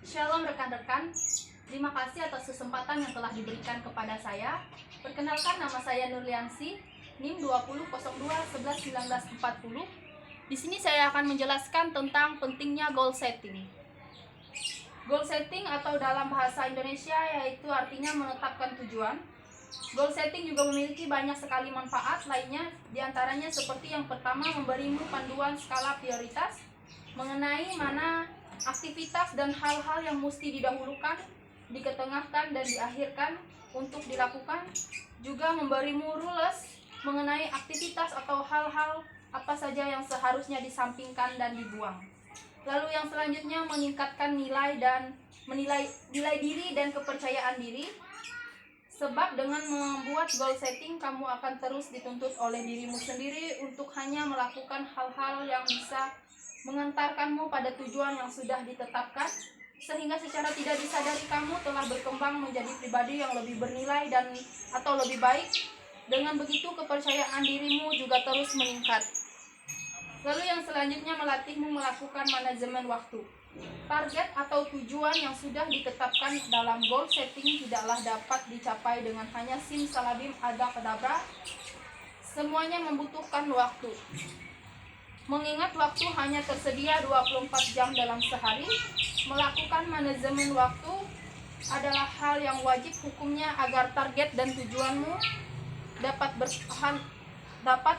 Shalom rekan-rekan, terima kasih atas kesempatan yang telah diberikan kepada saya. Perkenalkan, nama saya Nurliansi, NIM 2002111940. Di sini saya akan menjelaskan tentang pentingnya goal setting. Goal setting atau dalam bahasa Indonesia yaitu artinya menetapkan tujuan. Goal setting juga memiliki banyak sekali manfaat lainnya, diantaranya seperti yang pertama, memberimu panduan skala prioritas mengenai mana aktivitas dan hal-hal yang mesti didahulukan, diketengahkan, dan diakhirkan untuk dilakukan. Juga memberimu rules mengenai aktivitas atau hal-hal apa saja yang seharusnya disampingkan dan dibuang. Lalu yang selanjutnya, meningkatkan nilai diri dan kepercayaan diri. Sebab dengan membuat goal setting, kamu akan terus dituntut oleh dirimu sendiri untuk hanya melakukan hal-hal yang bisa mengantarkanmu pada tujuan yang sudah ditetapkan, sehingga secara tidak disadari kamu telah berkembang menjadi pribadi yang lebih bernilai atau lebih baik. Dengan begitu kepercayaan dirimu juga terus meningkat. Lalu yang selanjutnya, melatihmu melakukan manajemen waktu. Target atau tujuan yang sudah ditetapkan dalam goal setting tidaklah dapat dicapai dengan hanya simsalabim adakadabra. Semuanya membutuhkan waktu. Mengingat waktu hanya tersedia 24 jam dalam sehari, melakukan manajemen waktu adalah hal yang wajib hukumnya agar target dan tujuanmu dapat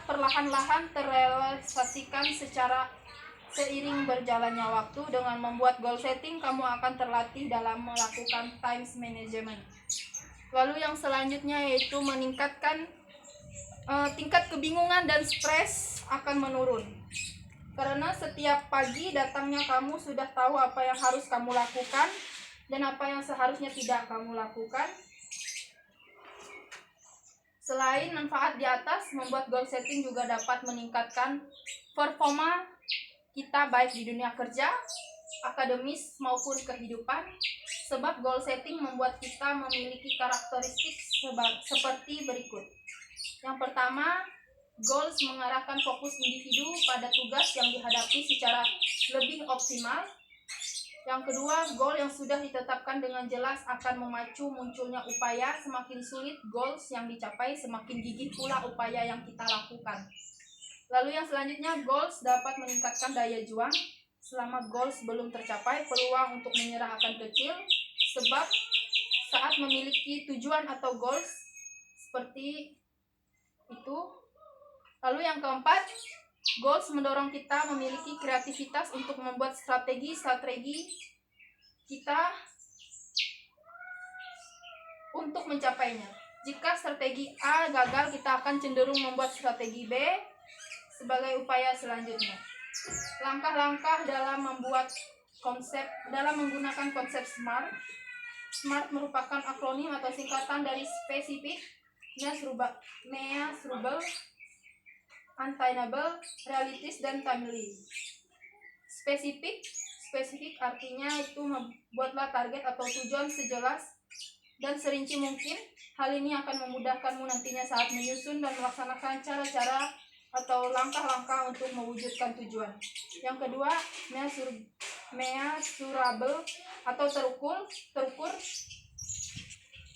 perlahan-lahan terrealisasikan secara seiring berjalannya waktu. Dengan membuat goal setting, kamu akan terlatih dalam melakukan time management. Lalu yang selanjutnya yaitu meningkatkan tingkat kebingungan dan stres akan menurun. Karena setiap pagi datangnya kamu sudah tahu apa yang harus kamu lakukan dan apa yang seharusnya tidak kamu lakukan. Selain manfaat di atas, membuat goal setting juga dapat meningkatkan performa kita baik di dunia kerja, akademis maupun kehidupan. Sebab goal setting membuat kita memiliki karakteristik seperti berikut. Yang pertama, goals mengarahkan fokus individu pada tugas yang dihadapi secara lebih optimal. Yang kedua, goal yang sudah ditetapkan dengan jelas akan memacu munculnya upaya. Semakin sulit goals yang dicapai, semakin gigih pula upaya yang kita lakukan. Lalu yang selanjutnya, goals dapat meningkatkan daya juang. Selama goals belum tercapai, peluang untuk menyerah akan kecil. Sebab saat memiliki tujuan atau goals seperti itu. Lalu yang keempat, goals mendorong kita memiliki kreativitas untuk membuat strategi kita untuk mencapainya. Jika strategi A gagal, kita akan cenderung membuat strategi B sebagai upaya selanjutnya. Langkah-langkah dalam menggunakan konsep SMART. SMART merupakan akronim atau singkatan dari spesifik, measurable, attainable, realistis, dan timely. Spesifik artinya itu membuatlah target atau tujuan sejelas dan serinci mungkin. Hal ini akan memudahkanmu nantinya saat menyusun dan melaksanakan cara-cara atau langkah-langkah untuk mewujudkan tujuan. Yang kedua, measurable atau terukur.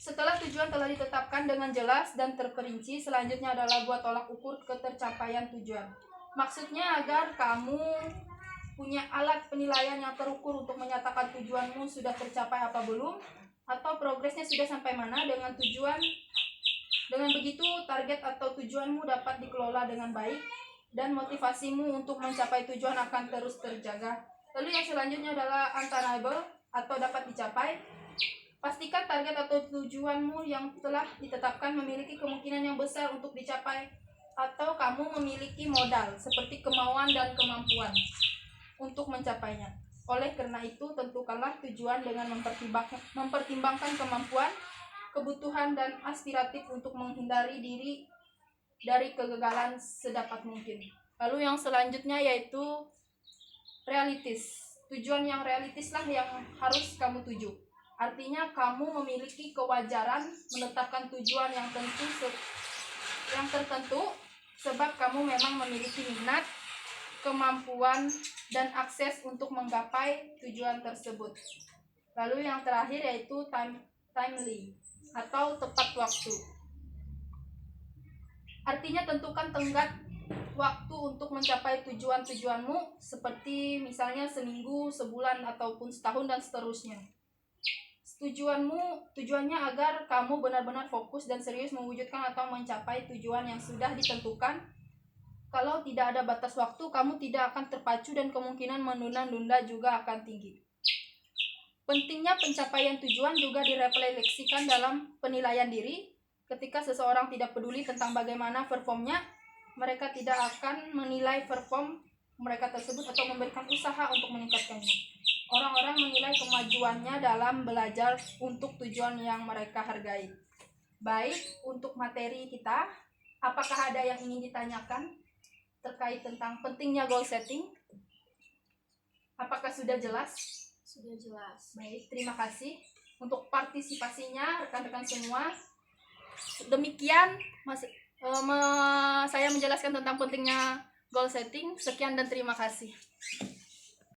Setelah tujuan telah ditetapkan dengan jelas dan terperinci, selanjutnya adalah buat tolak ukur ketercapaian tujuan. Maksudnya agar kamu punya alat penilaian yang terukur untuk menyatakan tujuanmu sudah tercapai apa belum, atau progresnya sudah sampai mana dengan tujuan. Dengan begitu, target atau tujuanmu dapat dikelola dengan baik dan motivasimu untuk mencapai tujuan akan terus terjaga. Lalu yang selanjutnya adalah attainable atau dapat dicapai. Pastikan target atau tujuanmu yang telah ditetapkan memiliki kemungkinan yang besar untuk dicapai, atau kamu memiliki modal seperti kemauan dan kemampuan untuk mencapainya. Oleh karena itu, tentukanlah tujuan dengan mempertimbangkan kemampuan, kebutuhan, dan aspiratif untuk menghindari diri dari kegagalan sedapat mungkin. Lalu yang selanjutnya yaitu realistis. Tujuan yang realistislah yang harus kamu tuju. Artinya kamu memiliki kewajaran menetapkan tujuan yang tertentu sebab kamu memang memiliki minat, kemampuan, dan akses untuk menggapai tujuan tersebut. Lalu yang terakhir yaitu timely atau tepat waktu. Artinya tentukan tenggat waktu untuk mencapai tujuan-tujuanmu, seperti misalnya seminggu, sebulan, ataupun setahun dan seterusnya. Tujuannya agar kamu benar-benar fokus dan serius mewujudkan atau mencapai tujuan yang sudah ditentukan. Kalau tidak ada batas waktu, kamu tidak akan terpacu dan kemungkinan menunda-nunda juga akan tinggi. Pentingnya pencapaian tujuan juga direfleksikan dalam penilaian diri. Ketika seseorang tidak peduli tentang bagaimana performnya, mereka tidak akan menilai perform mereka tersebut atau memberikan usaha untuk meningkatkannya. Orang-orang menilai kemajuannya dalam belajar untuk tujuan yang mereka hargai. Baik, untuk materi kita, apakah ada yang ingin ditanyakan terkait tentang pentingnya goal setting? Apakah sudah jelas? Sudah jelas. Baik, terima kasih untuk partisipasinya rekan-rekan semua. Demikian saya menjelaskan tentang pentingnya goal setting. Sekian dan terima kasih.